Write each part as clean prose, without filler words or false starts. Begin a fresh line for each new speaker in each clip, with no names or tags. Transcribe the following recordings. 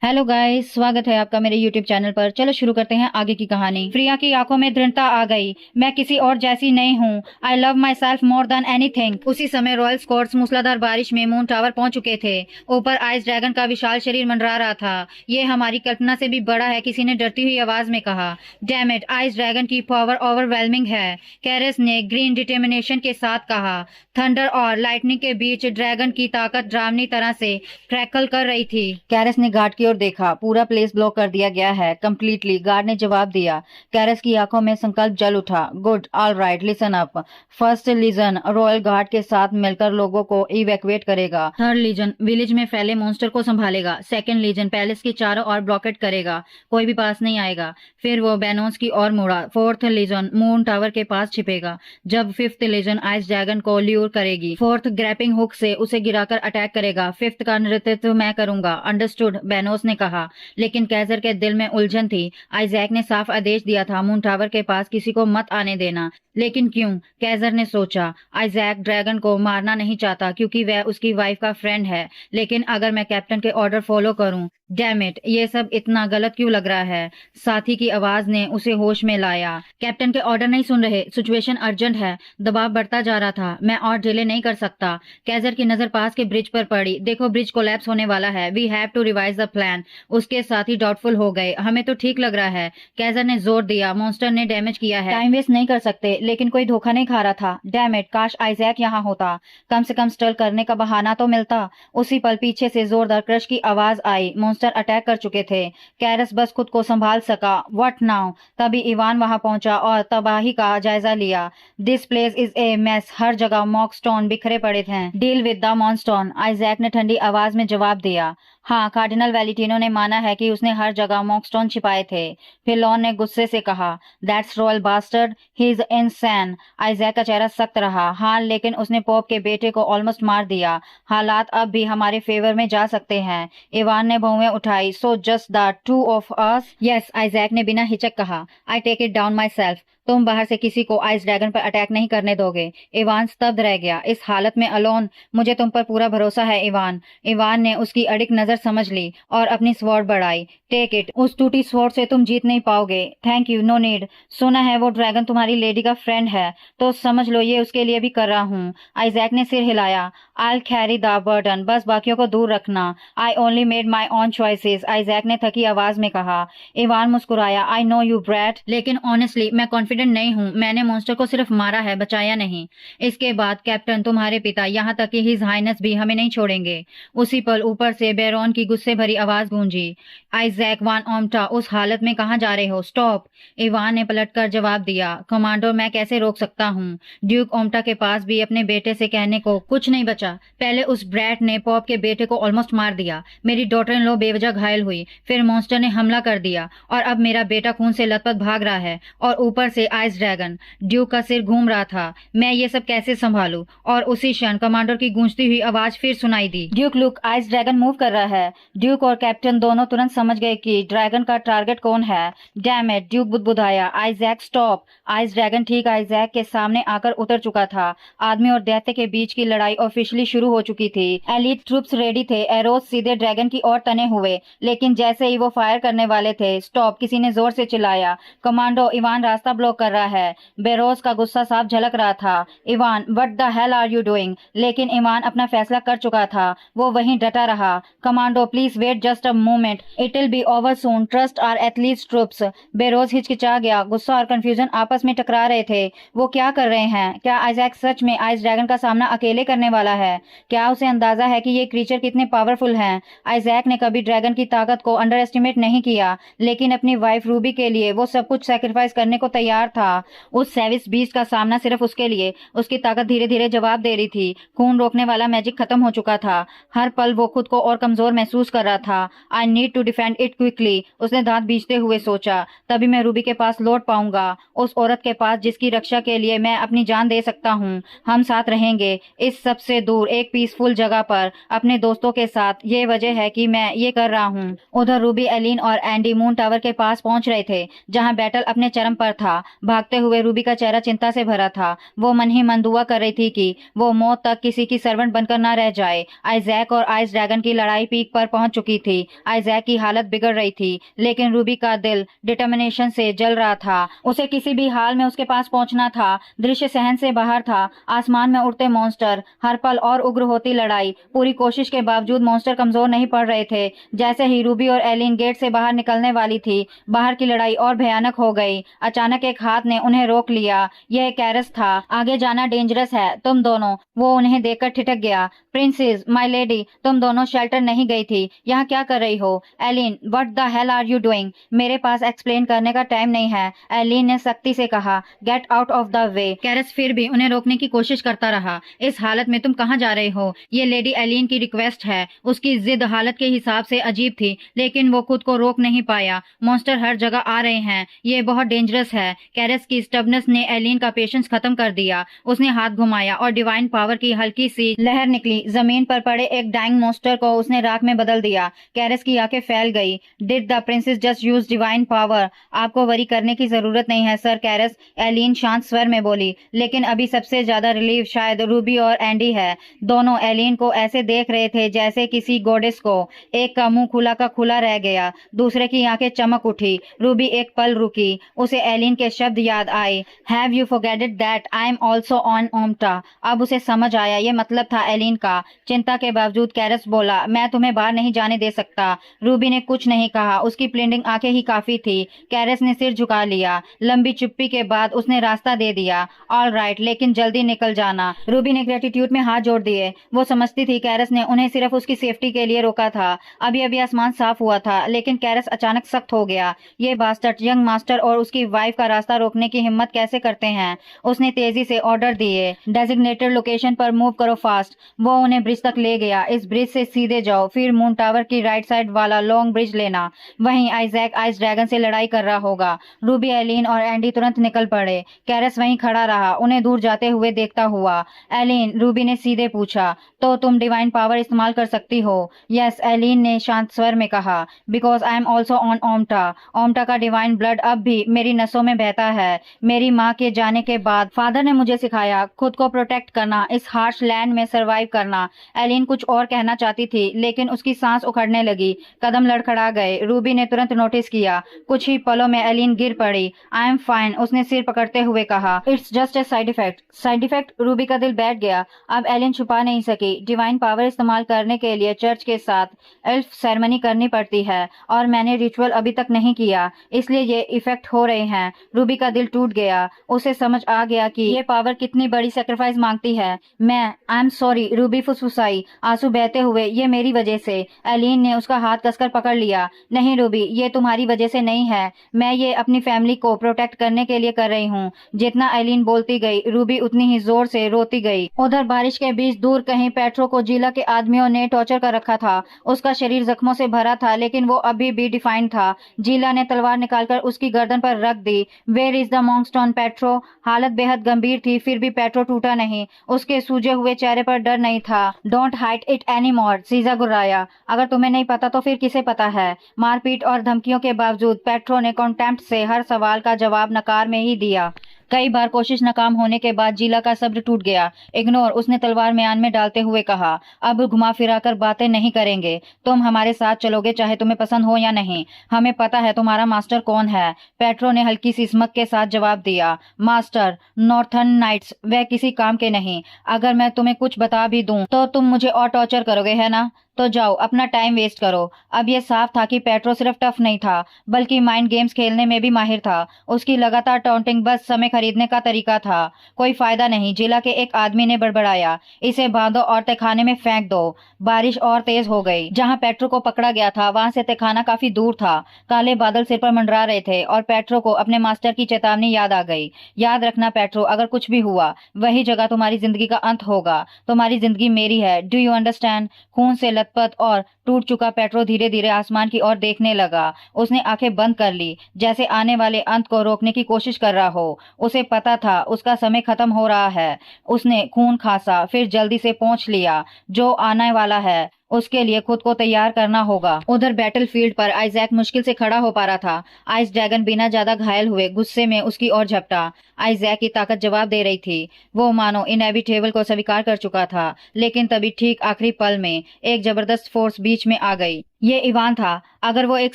Hello guys, स्वागत है आपका मेरे यूट्यूब चैनल पर। चलो शुरू करते हैं आगे की कहानी। प्रिया की आंखों में दृढ़ता आ गई। मैं किसी और जैसी नहीं हूँ। I love my self more than anything. उसी समय रॉयल स्कॉट्स मूसलाधार बारिश में मून टावर पहुंच चुके थे। ऊपर आइस ड्रैगन का विशाल शरीर मंडरा रहा था। ये हमारी कल्पना से भी बड़ा है, किसी ने डरती हुई आवाज में कहा। डैम इट, आइस ड्रैगन की पावर ओवरवेलमिंग है, कैरस ने ग्रीन डिटर्मिनेशन के साथ कहा। थंडर और लाइटनिंग के बीच ड्रैगन की ताकत डरावनी तरह से क्रैकल कर रही थी। कैरस ने गार्ड की ओर देखा। पूरा प्लेस ब्लॉक कर दिया गया है कंप्लीटली, गार्ड ने जवाब दिया। कैरस की आंखों में संकल्प जल उठा। Good, all right, listen up. First legion royal guard के साथ मिलकर लोगों को इवैक्यूएट करेगा। थर्ड लीजन विलेज में फैले मॉन्स्टर को संभालेगा। सेकंड लीजन पैलेस के चारों ओर ब्लॉकेट करेगा, कोई भी पास नहीं आएगा। फिर वो बैनोस की ओर मुड़ा। फोर्थ लीजन मून टावर के पास छिपेगा, जब फिफ्थ लीजन आइस ड्रैगन को ल्यूर करेगी। फोर्थ ग्रैपिंग हुक से उसे गिराकर अटैक करेगा। फिफ्थ का नेतृत्व मैं करूंगा। अंडरस्टूड, बैनोस ने कहा। लेकिन कैसर के दिल में उलझन थी। आइजैक ने साफ आदेश दिया था, मून टावर के पास किसी को मत आने देना। लेकिन क्यों? कैसर ने सोचा। आइजैक ड्रैगन को मारना नहीं चाहता क्योंकि वह उसकी वाइफ का फ्रेंड है। लेकिन अगर मैं कैप्टन के ऑर्डर फॉलो करूं, डैम इट, ये सब इतना गलत क्यों लग रहा है? साथी की आवाज ने उसे होश में लाया। कैप्टन के ऑर्डर नहीं सुन रहे, सिचुएशन अर्जेंट है। दबाव बढ़ता जा रहा था। मैं और डिले नहीं कर सकता। कैसर की नजर पास के ब्रिज पर पड़ी। देखो, ब्रिज कोलैप्स होने वाला है। We have to revise the plan. उसके साथी डाउटफुल हो गए। हमें तो ठीक लग रहा है, कैसर ने जोर दिया। मॉन्स्टर ने डैमेज किया है, टाइम वेस्ट नहीं कर सकते। लेकिन कोई धोखा नहीं खा रहा था। डैम इट, काश आइजैक यहाँ होता, कम से कम स्टल करने का बहाना तो मिलता। उसी पल पीछे से जोरदार क्रश की आवाज आई। मॉन्स्टर अटैक कर चुके थे। कैरस बस खुद को संभाल सका। What now? तभी इवान वहां पहुंचा और तबाही का जायजा लिया। This place is a mess. हर जगह मॉक स्टोन बिखरे पड़े थे। Deal with the monstone, Isaac ने ठंडी आवाज में जवाब दिया। हाँ, कार्डिनल वैलेंटिनो ने माना है कि उसने हर जगह मॉकस्टोन छिपाए थे। फिर लॉन ने गुस्से से कहा, that's royal bastard, he is insane. Isaac का चेहरा सख्त रहा। हाँ, लेकिन उसने पोप के बेटे को ऑलमोस्ट मार दिया। हालात अब भी हमारे फेवर में जा सकते हैं। इवान ने भौवें उठाई। So just the two of us? Yes, Isaac ने बिना हिचक कहा। I take it down myself. तुम बाहर से किसी को आइस ड्रैगन पर अटैक नहीं करने दोगे। इवान स्तब्ध रह गया। इस हालत में अलोन? मुझे तुम पर पूरा भरोसा है इवान। इवान ने उसकी अड़िक नजर समझ ली और अपनी स्वॉर्ड बढ़ाई। टेक इट, उस टूटी स्वॉर्ड से तुम जीत नहीं पाओगे। Thank you, no need. सुना है वो ड्रैगन तुम्हारी लेडी का फ्रेंड है, तो समझ लो ये उसके लिए भी कर रहा हूँ। आइजैक ने सिर हिलाया। आई कैरी द बर्डन, बस बाकियों को दूर रखना। I only made my own choices, Isaac ने थकी आवाज में कहा। इवान मुस्कुराया। आई नो यू ब्रैट, लेकिन ऑनेस्टली मैं कॉन्फिडेंट नहीं हूँ। मैंने मॉन्स्टर को सिर्फ मारा है, बचाया नहीं। इसके बाद कैप्टन, तुम्हारे पिता, यहाँ तक कि हिज हाइनेस भी हमें नहीं छोड़ेंगे। उसी पल ऊपर से बेरोन की गुस्से भरी आवाज गूंजी। आइजैक वान ओम्टा, उस हालत में कहाँ जा रहे हो? स्टॉप, इवान ने पलटकर जवाब दिया। कमांडो, मैं कैसे रोक सकता हूँ? ड्यूक ओम्टा के पास भी अपने बेटे से कहने को कुछ नहीं बचा। पहले उस ब्रैट ने पॉप के बेटे को ऑलमोस्ट मार दिया। मेरी डॉटर इन लो बेवजह घायल हुई। फिर मॉन्स्टर ने हमला कर दिया और अब मेरा बेटा खून से लथपथ भाग रहा है। और ऊपर से आइस ड्रैगन। ड्यूक का सिर घूम रहा था। मैं ये सब कैसे संभालूं? और उसी क्षण कमांडर की गूंजती हुई आवाज फिर सुनाई दी। Duke look, ice dragon move कर रहा है। ड्यूक और कैप्टन दोनों तुरंत समझ गए कि ड्रैगन का टारगेट कौन है। डैम इट, ड्यूक बुदबुदाया। Isaac stop. आइस ड्रैगन ठीक आइजैक के सामने आकर उतर चुका था। आदमी और दैत्य के बीच की लड़ाई ऑफिशियली शुरू हो चुकी थी। एलीट ट्रूप्स रेडी थे। एरोज सीधे ड्रैगन की ओर तने हुए, लेकिन जैसे ही वो फायर करने वाले थे, स्टॉप, किसी ने जोर से चिल्लाया। कमांडो, इवान रास्ता ब्लॉक कर रहा है। बेरोज का गुस्सा साफ झलक रहा था। Ivan, what the hell are you doing? लेकिन इवान अपना फैसला कर चुका था। वो वहीं डटा रहा। Commando, please wait just a moment, it will be over soon, trust our athletes troops. बेरोज हिचकिचा गया। गुस्सा और कंफ्यूजन आपस में टकरा रहे थे। वो क्या कर रहे हैं? क्या आइजैक सच में आइस ड्रैगन का सामना अकेले करने वाला है? क्या उसे अंदाजा है कि ये क्रीचर कितने पावरफुल हैं? आइजैक ने कभी ड्रैगन की ताकत को अंडर एस्टिमेट नहीं किया, लेकिन अपनी वाइफ रूबी के लिए वो सब कुछ सैक्रिफाइस करने को तैयार था। उस सेविस बीस्ट का सामना सिर्फ उसके लिए। उसकी ताकत धीरे धीरे जवाब दे रही थी। खून रोकने वाला मैजिक खत्म हो चुका था। हर पल वो खुद को और कमजोर महसूस कर रहा था। I need to defend it quickly, उसने दांत बीचते हुए सोचा। तभी मैं रूबी के पास लौट पाऊंगा, उस औरत के पास जिसकी रक्षा के लिए मैं अपनी जान दे सकता हूँ। हम साथ रहेंगे इस सबसे दूर, एक पीसफुल जगह पर, अपने दोस्तों के साथ। ये वजह है कि मैं ये कर रहा हूँ। उधर रूबी, एलिन और एंडी मून टावर के पास पहुंच रहे थे, जहां बैटल अपने चरम पर था। भागते हुए रूबी का चेहरा चिंता से भरा था। वो मन ही मन दुआ कर रही थी कि वो मौत तक किसी की सर्वेंट बनकर न रह जाए। आइजैक और आइस ड्रैगन की लड़ाई पीक पीक पर पहुंच चुकी थी। आइजैक की हालत बिगड़ रही थी, लेकिन रूबी का दिल डिटर्मिनेशन से जल रहा था। उसे किसी भी हाल में उसके पास पहुंचना था। दृश्य सहन से बाहर था। आसमान में उड़ते मॉन्स्टर, हर पल और उग्र होती लड़ाई। पूरी कोशिश के बावजूद मॉन्स्टर कमजोर नहीं पड़ रहे थे। जैसे ही रूबी और एलिन गेट से बाहर निकलने वाली थी, बाहर की लड़ाई और भयानक हो गई। अचानक एक हाथ ने उन्हें रोक लिया। यह कैरस था। आगे जाना डेंजरस है, तुम दोनों। वो उन्हें देखकर ठिठक गया। प्रिंसेस, माय लेडी, तुम दोनों शेल्टर नहीं गई थी। यहाँ क्या कर रही हो? Elin, what the hell are you doing? मेरे पास एक्सप्लेन करने का टाइम नहीं है, एलिन ने सख्ती से कहा। Get out of the way. कैरस फिर भी उन्हें रोकने की कोशिश करता रहा। इस हालत में तुम कहाँ जा रहे हो? ये लेडी एलिन की रिक्वेस्ट है। उसकी जिद हालत के हिसाब से अजीब थी, लेकिन वो खुद को रोक नहीं पाया। मॉन्स्टर हर जगह आ रहे हैं, ये बहुत डेंजरस है। कैरस की स्टबनेस ने एलिन का पेशेंस खत्म कर दिया। उसने हाथ घुमाया और डिवाइन पावर की हल्की सी लहर निकली। जमीन पर पड़े एक डाइंग मॉन्स्टर को उसने राख में बदल दिया। कैरस की आंखें फैल गई। Did the princess just use divine power? आपको वरी करने की जरूरत नहीं है सर कैरस, एलिन शांत स्वर में बोली। लेकिन अभी सबसे ज्यादा रिलीव शायद रूबी और एंडी है। दोनों एलिन को ऐसे देख रहे थे जैसे किसी गॉडेस को। एक का मुंह खुला का खुला रह गया, दूसरे की आंखें चमक उठी। रूबी एक पल रुकी। उसे एलिन के शब्द याद आए। Have you forgetted that I am also on ओम्टा? अब उसे समझ आया ये मतलब था एलिन का। चिंता के बावजूद कैरस बोला, मैं तुम्हें बाहर नहीं जाने दे सकता। रूबी ने कुछ नहीं कहा। उसकी प्लिंडिंग आंखें ही काफी थी। कैरस ने सिर झुका लिया। लंबी चुप्पी के बाद उसने रास्ता दे दिया। ऑल राइट, लेकिन जल्दी निकल जाना। रूबी ने ग्रेटिट्यूड में हाथ जोड़ दिए। वो समझती थी कैरस ने उन्हें सिर्फ उसकी सेफ्टी के लिए रोका था। अभी अभी आसमान साफ हुआ था, लेकिन कैरस अचानक सख्त हो गया। ये बास्टर्ड यंग मास्टर और उसकी वाइफ का रास्ता रोकने की हिम्मत कैसे करते हैं? उसने तेजी से ऑर्डर दिए, डेजिग्नेटेड लोकेशन पर मूव करो फास्ट। वो उन्हें ब्रिज तक ले गया। इस ब्रिज से सीधे जाओ, फिर मून टावर की राइट साइड वाला लॉन्ग ब्रिज लेना। वहीं आइजैक आइस ड्रैगन से लड़ाई कर रहा होगा। रूबी, एलिन और एंडी तुरंत निकल पड़े। कैरस वहीं खड़ा रहा, उन्हें दूर जाते हुए देखता हुआ। एलिन, रूबी ने सीधे पूछा, तो तुम डिवाइन पावर इस्तेमाल कर सकती हो? यस, एलिन ने शांत स्वर में कहा। Because I am also on ओम्टा। ओम्टा का डिवाइन ब्लड अब भी मेरी नसों में बहता है। मेरी माँ के जाने के बाद फादर ने मुझे सिखाया खुद को प्रोटेक्ट करना, इस हार्श लैंड में सरवाइव करना। एलिन कुछ और कहना चाहती थी, लेकिन उसकी सांस उखड़ने लगी। कदम लड़खड़ा गए। रूबी ने तुरंत नोटिस किया। कुछ ही पलों में एलिन गिर पड़ी। आई एम फाइन, उसने सिर पकड़ते हुए कहा। It's just a side effect. Side effect? Ruby का दिल बैठ गया। अब एलिन छुपा नहीं सकी। डिवाइन पावर इस्तेमाल करने के लिए चर्च के साथ एल्फ सेरेमनी करनी पड़ती है, और मैंने रिचुअल अभी तक नहीं किया, इसलिए ये इफेक्ट हो रहे हैं। रूबी का दिल टूट गया। उसे समझ आ गया कि ये पावर कितनी बड़ी सेक्रीफाइस मांगती है। आई एम सॉरी, रूबी फुसफुसाई, आंसू बहते हुए। ये मेरी वजह से। एलिन ने उसका हाथ कसकर पकड़ लिया। नहीं रूबी, ये तुम्हारी वजह से नहीं है। मैं ये अपनी फैमिली को प्रोटेक्ट करने के लिए कर रही हूँ। जितना एलिन बोलती गई, रूबी उतनी ही जोर से रोती गई। उधर बारिश के बीच दूर कहीं पेट्रो को जिला के आदमियों ने टॉर्चर कर रखा था। उसका शरीर जख्मों से भरा था, लेकिन वो अभी भी डिफाइंड था। जिला ने तलवार निकालकर उसकी गर्दन पर रख दी। Where is the monkstone Petro? हालत बेहद गंभीर थी, फिर भी पेट्रो टूटा नहीं। उसके सूजे हुए चेहरे पर डर नहीं था। Don't hide it any more, सीजा गुर्राया। अगर तुम्हें नहीं पता तो फिर किसे पता है? मारपीट और धमकियों के बावजूद पेट्रो ने कॉन्टेम्प्ट से हर सवाल का जवाब नकार में ही दिया। कई बार कोशिश नाकाम होने के बाद जिला का सब्र टूट गया। इग्नोर, उसने तलवार म्यान में डालते हुए कहा। अब घुमा फिराकर बातें नहीं करेंगे। तुम हमारे साथ चलोगे, चाहे तुम्हें पसंद हो या नहीं। हमें पता है तुम्हारा मास्टर कौन है। पेट्रो ने हल्की सी स्मक के साथ जवाब दिया। मास्टर? नॉर्थर्न नाइट्स, वह किसी काम के नहीं। अगर मैं तुम्हें कुछ बता भी दूं तो तुम मुझे और टॉर्चर करोगे, है ना? तो जाओ, अपना टाइम वेस्ट करो। अब यह साफ था कि पेट्रो सिर्फ टफ नहीं था, बल्कि माइंड गेम्स खेलने में भी माहिर था। उसकी लगातार टॉन्टिंग बस समय खरीदने का तरीका था। कोई फायदा नहीं, जिला के एक आदमी ने बड़बड़ाया। इसे बांधो और तहखाने में फेंक दो। बारिश और तेज हो गई। जहां पेट्रो को पकड़ा गया था वहां से तहखाना काफी दूर था। काले बादल सिर पर मंडरा रहे थे और पेट्रो को अपने मास्टर की चेतावनी याद आ गई। याद रखना पेट्रो, अगर कुछ भी हुआ, वही जगह तुम्हारी जिंदगी का अंत होगा। तुम्हारी जिंदगी मेरी है। Do you understand? खून से लथपथ और टूट चुका पेट्रो धीरे धीरे आसमान की ओर देखने लगा। उसने आंखें बंद कर ली, जैसे आने वाले अंत को रोकने की कोशिश कर रहा हो। उसे पता था उसका समय खत्म हो रहा है। उसने खून खांसा, फिर जल्दी से पोंछ लिया। जो आने वाला है उसके लिए खुद को तैयार करना होगा। उधर बैटलफील्ड पर आइजैक मुश्किल से खड़ा हो पा रहा था। आइस ड्रैगन बिना ज्यादा घायल हुए गुस्से में उसकी ओर झपटा। आइजैक की ताकत जवाब दे रही थी। वो मानो इनएविटेबल को स्वीकार कर चुका था, लेकिन तभी ठीक आखिरी पल में एक जबरदस्त फोर्स बीच में आ गई। ये इवान था। अगर वो एक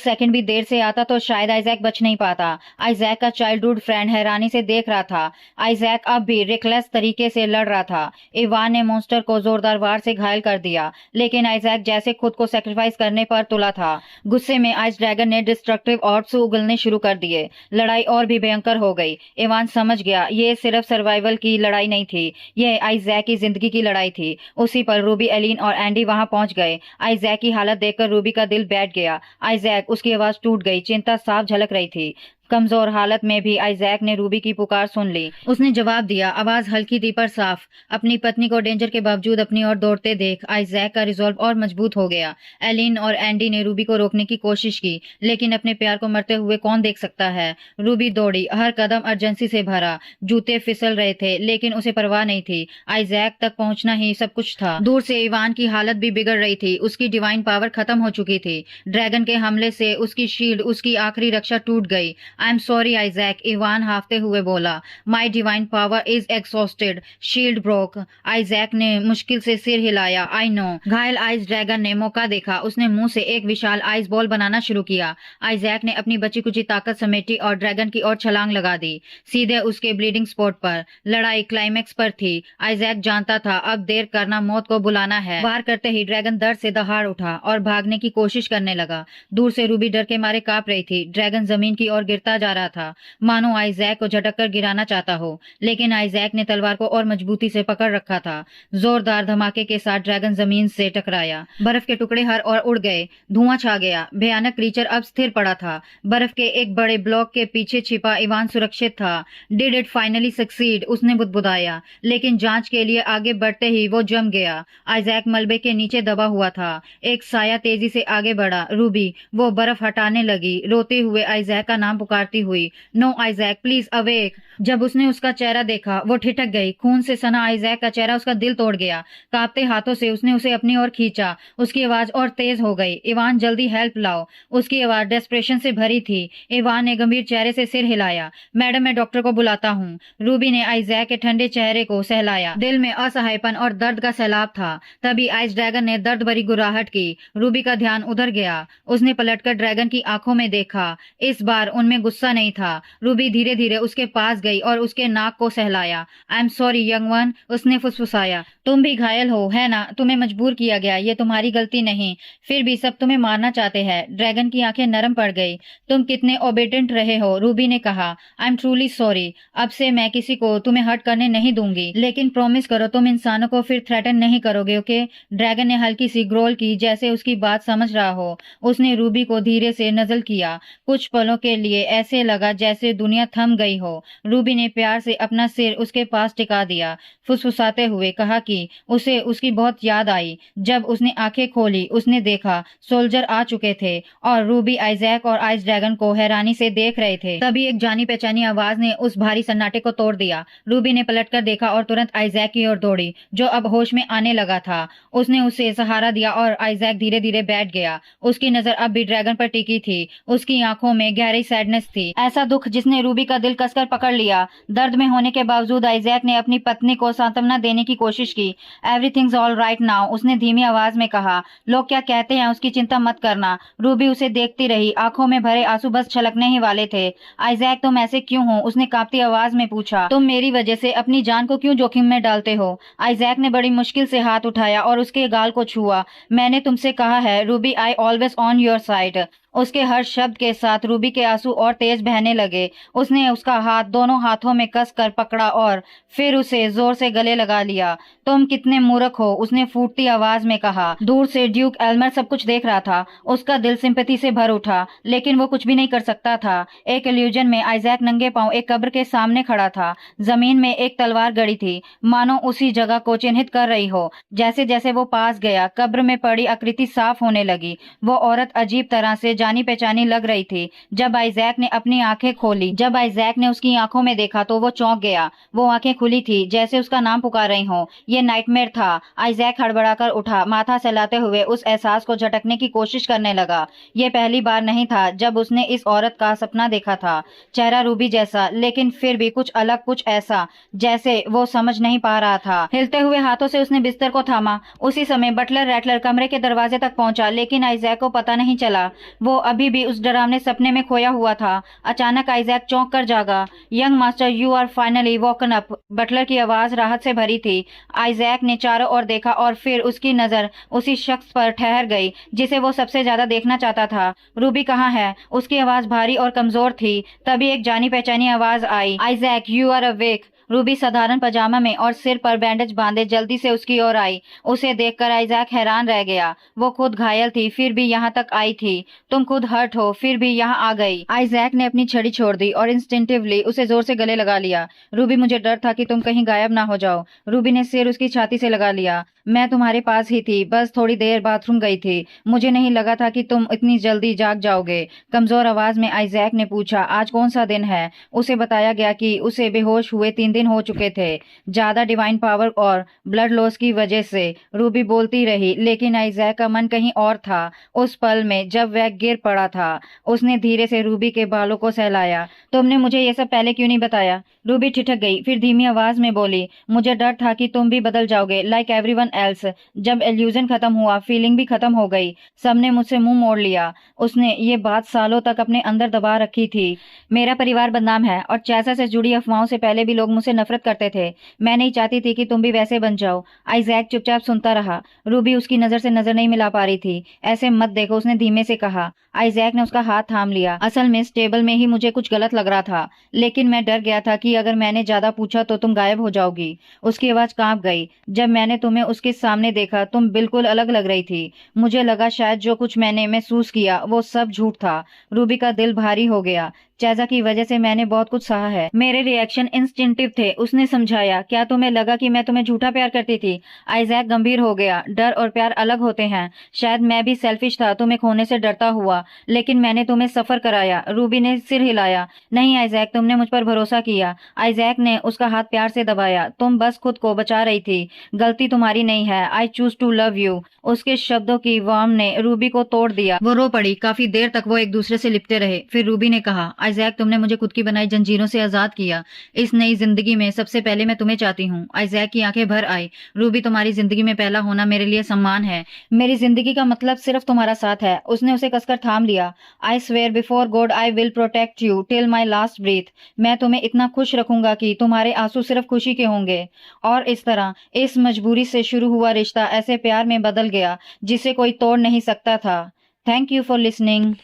सेकंड भी देर से आता तो शायद आइजैक बच नहीं पाता। आइजैक का चाइल्डहुड फ्रेंड हैरानी से देख रहा था। आइजैक अब भी रेकलेस तरीके से लड़ रहा था। इवान ने मॉन्स्टर को जोरदार वार से घायल कर दिया, लेकिन आइजैक जैसे खुद को सेक्रीफाइस करने पर तुला था। गुस्से में आइस ड्रैगन ने डिस्ट्रक्टिव ऑर्ब्स उगलने शुरू कर दिए। लड़ाई और भी भयंकर हो गई। इवान समझ गया ये सिर्फ सर्वाइवल की लड़ाई नहीं थी, ये आइजैक की जिंदगी की लड़ाई थी। उसी पर रूबी, एलिन और एंडी वहां पहुंच गए। आइजैक की हालत देखकर रूबी का दिल बैठ गया। आइजैक, उसकी आवाज टूट गई, चिंता साफ झलक रही थी। कमजोर हालत में भी आइजैक ने रूबी की पुकार सुन ली। उसने जवाब दिया, आवाज हल्की थी पर साफ। अपनी पत्नी को डेंजर के बावजूद अपनी ओर दौड़ते देख आइजैक का रिजॉल्व और मजबूत हो गया। एलिन और एंडी ने रूबी को रोकने की कोशिश की, लेकिन अपने प्यार को मरते हुए कौन देख सकता है। रूबी दौड़ी, हर कदम अर्जेंसी से भरा। जूते फिसल रहे थे, लेकिन उसे परवाह नहीं थी। आइजैक तक पहुंचना ही सब कुछ था। दूर से इवान की हालत भी बिगड़ रही थी। उसकी डिवाइन पावर खत्म हो चुकी थी। ड्रैगन के हमले से उसकी शील्ड, उसकी आखिरी रक्षा टूट गई। I am sorry Isaac, Ivan हाफते हुए बोला। My divine power is exhausted, shield broke. Isaac ने मुश्किल से सिर हिलाया। I know. घायल आइस ड्रैगन ने मौका देखा। उसने मुंह से एक विशाल आइस बॉल बनाना शुरू किया। आइजैक ने अपनी बची कुची ताकत समेटी और ड्रैगन की ओर छलांग लगा दी, सीधे उसके ब्लीडिंग स्पॉट पर। लड़ाई क्लाइमैक्स पर थी। आइजैक जानता था अब देर करना मौत को बुलाना है। वार करते ही ड्रैगन दर्द से दहाड़ उठा और भागने की कोशिश करने लगा। दूर से रूबी डर के मारे कांप रही थी। ड्रैगन जमीन की ओर गिरता जा रहा था, मानो आइजैक को झटक कर गिराना चाहता हो, लेकिन आइजैक ने तलवार को और मजबूती से पकड़ रखा था। जोरदार धमाके के साथ ड्रैगन जमीन से टकराया। बर्फ के टुकड़े हर ओर उड़ गए। धुआं छा गया। भयानक क्रीचर अब स्थिर पड़ा था। बर्फ के एक बड़े ब्लॉक के पीछे छिपा इवान सुरक्षित था। डिड इट फाइनली सक्सीड, उसने बुदबुदाया, लेकिन जांच के लिए आगे बढ़ते ही वो जम गया। आइजैक मलबे के नीचे दबा हुआ था। एक साया तेजी से आगे बढ़ा। रूबी, वो बर्फ हटाने लगी, रोते हुए आइजैक का नाम पुकारती हुई। No Isaac, please awake. जब उसने उसका चेहरा देखा वो ठिठक गई। खून से सना आइजैक का चेहरा उसका दिल तोड़ गया। कांपते हाथों से उसने उसे अपनी ओर खींचा। उसकी आवाज और तेज हो गई। इवान, जल्दी हेल्प लाओ। उसकी आवाज डेस्परेशन से भरी थी। इवान ने गंभीर चेहरे से सिर हिलाया। मैडम, मैं डॉक्टर को बुलाता हूँ। रूबी ने आइजैक के ठंडे चेहरे को सहलाया। दिल में असहायपन और दर्द का सैलाब था। तभी आइस ड्रैगन ने दर्द भरी गुर्राहट की। रूबी का ध्यान उधर गया। उसने पलटकर ड्रैगन की आंखों में देखा। इस बार उनमें गुस्सा नहीं था। रूबी धीरे धीरे उसके पास गई और उसके नाक को सहलाया। I am sorry young one, उसने फुसफुसाया। तुम भी घायल हो, है ना? तुम्हें मजबूर किया गया, ये तुम्हारी गलती नहीं। फिर भी सब तुम्हें मारना चाहते हैं। ड्रैगन की आंखें नरम पड़ गई। तुम कितने ओबेडेंट रहे हो, रूबी ने कहा। I am truly sorry. अब से मैं किसी को तुम्हें हर्ट करने नहीं दूंगी, लेकिन प्रॉमिस करो तुम इंसानों को फिर थ्रेटन नहीं करोगे, ओके? ड्रैगन ने हल्की सी ग्रोल की, जैसे उसकी बात समझ रहा हो। उसने रूबी को धीरे से नजल किया। कुछ पलों के लिए ऐसे लगा जैसे दुनिया थम गई हो। रूबी ने प्यार से अपना सिर उसके पास टिका दिया। फुसफुसाते हुए कहा कि उसे उसकी बहुत याद आई। जब उसने आंखें खोली उसने देखा सोल्जर आ चुके थे और रूबी, आइजैक और आइस ड्रैगन को हैरानी से देख रहे थे। तभी एक जानी पहचानी आवाज ने उस भारी सन्नाटे को तोड़ दिया। रूबी ने पलटकर देखा और तुरंत आइजैक की ओर दौड़ी, जो अब होश में आने लगा था। उसने उसे सहारा दिया और आइजैक धीरे धीरे बैठ गया। उसकी नजर अब भी ड्रैगन पर टिकी थी। उसकी आंखों में गहरी सैडनेस थी, ऐसा दुख जिसने रूबी का दिल कसकर पकड़ लिया। दर्द में होने के बावजूद आइजैक ने अपनी पत्नी को सांत्वना देने की कोशिश की। एवरीथिंग्स ऑल राइट नाउ, उसने धीमी आवाज में कहा। लोग क्या कहते हैं उसकी चिंता मत करना। रूबी उसे देखती रही। आंखों में भरे आंसू बस छलकने ही वाले थे। आइजैक, तुम ऐसे क्यों हो? उसने कांपती आवाज में पूछा। तुम मेरी वजह से अपनी जान को क्यों जोखिम में डालते हो? आइजैक ने बड़ी मुश्किल से हाथ उठाया और उसके गाल को छुआ। मैंने तुमसे कहा है Ruby, I always on your side. उसके हर शब्द के साथ रूबी के आंसू और तेज बहने लगे। उसने उसका हाथ दोनों हाथों में कसकर पकड़ा और फिर उसे जोर से गले लगा लिया। तुम कितने मूर्ख हो, उसने फूटती आवाज में कहा। दूर से ड्यूक एल्मर सब कुछ देख रहा था। उसका दिल सिंपैथी से भर उठा, लेकिन वो कुछ भी नहीं कर सकता था। एक इल्यूजन में आइजैक नंगे पांव एक कब्र के सामने खड़ा था। जमीन में एक तलवार गड़ी थी, मानो उसी जगह को चिन्हित कर रही हो। जैसे जैसे वो पास गया, कब्र में पड़ी आकृति साफ होने लगी। वो औरत अजीब तरह से जानी पहचानी लग रही थी। जब आइजैक ने अपनी आंखें खोली, जब आइजैक ने उसकी आंखों में देखा तो वो चौंक गया। वो आंखें खुली थी जैसे उसका नाम पुकार रही हो। ये नाइटमेयर था। आइजैक हड़बड़ाकर उठा, माथा सहलाते हुए उस एहसास को झटकने की कोशिश करने लगा। ये पहली बार नहीं था जब उसने इस औरत का सपना देखा था। चेहरा रूबी जैसा, लेकिन फिर भी कुछ अलग, कुछ ऐसा जैसे वो समझ नहीं पा रहा था। हिलते हुए हाथों से उसने बिस्तर को थामा। उसी समय बटलर रैटलर कमरे के दरवाजे तक पहुंचा, लेकिन आइजैक को पता नहीं चला। वो अभी भी उस डरावने सपने में खोया हुआ था। अचानक आइजैक चौंक कर जागा। Young master, you are finally woken up. Butler की आवाज राहत से भरी थी। आइजैक ने चारों ओर देखा और फिर उसकी नजर उसी शख्स पर ठहर गई जिसे वो सबसे ज्यादा देखना चाहता था। रूबी कहाँ है? उसकी आवाज भारी और कमजोर थी। तभी एक जानी पहचानी आवाज आई, Isaac, you are awake. Ruby साधारण पजामा में और सिर पर बैंडेज बांधे जल्दी से उसकी ओर आई। उसे देखकर आइजैक हैरान रह गया। वो खुद घायल थी, फिर भी यहाँ तक आई थी। तुम खुद हर्ट हो, फिर भी यहाँ आ गई। आइजैक ने अपनी छड़ी छोड़ दी और इंस्टिंक्टिवली उसे जोर से गले लगा लिया। रूबी, मुझे डर था कि तुम कहीं गायब ना हो जाओ। रूबी ने सिर उसकी छाती से लगा लिया। मैं तुम्हारे पास ही थी, बस थोड़ी देर बाथरूम गई थी। मुझे नहीं लगा था कि तुम इतनी जल्दी जाग जाओगे। कमजोर आवाज में आइजैक ने पूछा, आज कौन सा दिन है? उसे बताया गया कि उसे बेहोश हुए 3 दिन हो चुके थे, ज्यादा डिवाइन पावर और ब्लड लॉस की वजह से। रूबी बोलती रही, लेकिन आइजैक का मन कहीं और था। उस पल में जब वह गिर पड़ा था, उसने धीरे से रूबी के बालों को सहलाया। तुमने मुझे ये सब पहले क्यों नहीं बताया? रूबी ठिठक गई, फिर धीमी आवाज में बोली, मुझे डर था कि तुम भी बदल जाओगे, लाइक एवरीवन एल्स। जब इल्यूजन खत्म हुआ, फीलिंग भी खत्म हो गई। सबने मुझसे मुंह मोड़ लिया। उसने ये बात सालों तक अपने अंदर दबा रखी थी। मेरा परिवार बदनाम है और चैसा से जुड़ी अफवाहों से पहले भी लोग मुझसे नफरत करते थे। मैं नहीं चाहती थी कि तुम भी वैसे बन जाओ। आइजैक चुपचाप सुनता रहा। रूबी उसकी नजर से नजर नहीं मिला पा रही थी। ऐसे मत देखो, उसने धीमे से कहा। आइजैक ने उसका हाथ थाम लिया। असल में स्टेबल में ही मुझे कुछ गलत लग रहा था, लेकिन मैं डर गया था कि अगर मैंने ज्यादा पूछा तो तुम गायब हो जाओगी। उसकी आवाज कांप गई। जब मैंने तुम्हें उसके सामने देखा, तुम बिल्कुल अलग लग रही थी। मुझे लगा शायद जो कुछ मैंने महसूस किया वो सब झूठ था। रूबी का दिल भारी हो गया। चैजा की वजह से मैंने बहुत कुछ सहा है। मेरे रिएक्शन इंस्टिंक्टिव थे, उसने समझाया। क्या तुम्हें लगा कि मैं तुम्हें झूठा प्यार करती थी? आइजैक गंभीर हो गया। डर और प्यार अलग होते हैं। शायद मैं भी सेल्फिश था, तुम्हें खोने से डरता हुआ, लेकिन मैंने तुम्हें सफर कराया। रूबी ने सिर हिलाया। नहीं आइजैक, तुमने मुझ पर भरोसा किया। आइजैक ने उसका हाथ प्यार से दबाया। तुम बस खुद को बचा रही थी, गलती तुम्हारी नहीं है। I choose to love you. उसके शब्दों की वार्म ने रूबी को तोड़ दिया। वो रो पड़ी। काफी देर तक वो एक दूसरे से लिपटे रहे। फिर रूबी ने कहा, आइजैक, तुमने मुझे खुद की बनाई जंजीरों से आजाद किया। इस नई जिंदगी में सबसे पहले मैं तुम्हें चाहती हूँ। आइजैक की आंखें भर आई। रूबी, तुम्हारी जिंदगी में पहला होना मेरे लिए सम्मान है। मेरी जिंदगी का मतलब सिर्फ तुम्हारा साथ है। उसने उसे कसकर थाम लिया। I swear before God I will protect you till my last breath. मैं तुम्हें इतना खुश रखूंगा कि तुम्हारे आंसू सिर्फ खुशी के होंगे। और इस तरह इस मजबूरी से शुरू हुआ रिश्ता ऐसे प्यार में बदल गया जिसे कोई तोड़ नहीं सकता था। Thank you for listening.